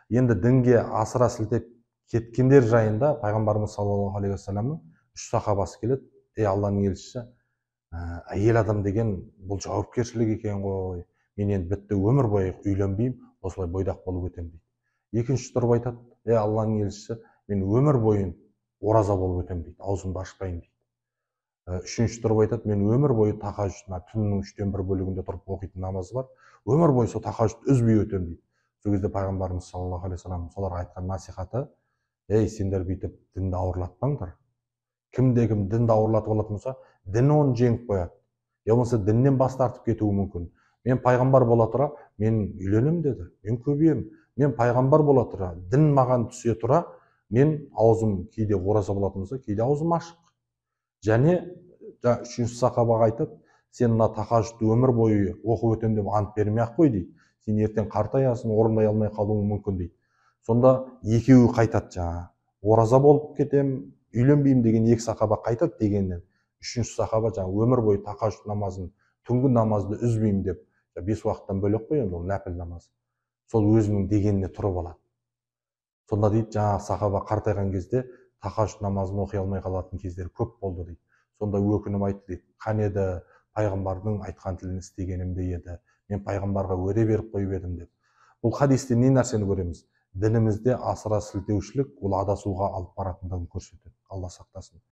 Енді дінге асыра сілтеп кеткендер жайында пайғамбарымыз саллаллаху алейхи уассаламның 3 сахабасы келеді. Ей Алланың елшісі, әйел адам деген бұл жауапкершілік екен ғой. Мен енді бітті өмір бойы үйленбеймін, осылай бойдақ болып өтемін дейді. Екінші тұрып айтады, ей Алланың елшісі, мен өмір бойын ораза болып өтемін дейді, аузымды ашпаймын дейді. Үшінші тұрып айтады, мен өмір бойы тахаджуд, түннің 1/3 бөлігінде тұрып оқитын намазы бар, өмір бойы сол тахаджуд үзбей өтемін дейді. Сол кезде пайғамбарымыз саллаллаху алейхи вассалам соларға айтқан насихаты, ей сендер бүйтіп дінді ауырлатпаңдар. Кім дінді ауырлатып алатын болса, дін оны жеңіп қояды. Я болмаса діннен бас тартып кетуі мүмкін. Мен пайғамбар бола тұра, мен үйленем деді, мен көбейем. Мен пайғамбар бола тұра, дін маған түсе тұра, мен аузым кейде ораза болатын болса, кейде аузым ашық. Және үшінші сахабаға айтады, сен мына тахаджудты өмір бойы оқып өтемін деп ант бермей-ақ қой дейді. Сен ертең қартаясың, орындай алмай қалуың мүмкін дейді. Сонда екеуі қайтады жаңа. Ораза болып кетем, үйленбеймін деген екі сахаба қайтады дегеннен. Үшінші сахаба жаңа өмір бойы тахаджуд намазын, түнгі намазды үзбеймін деп, 5 уақыттан бөлек қой енді ол нәпіл намаз. Сол өзінің дегеніне тұрып алады. Сонда дейді, жаңа сахаба қартайған кезде тахаджуд намазын оқи алмай қалатын кездер көп болды дейді. Сонда өкініп айтты дейді, қан еді пайғамбардың айтқан тілін істегенімде еді, мен пайғамбарға уәде беріп қойып едім деп. Бұл хадисте не нәрсені көреміз? Дінімізде асыра сілтеушілік ол адасуға алып баратындығын көрсетеді. Алла сақтасын.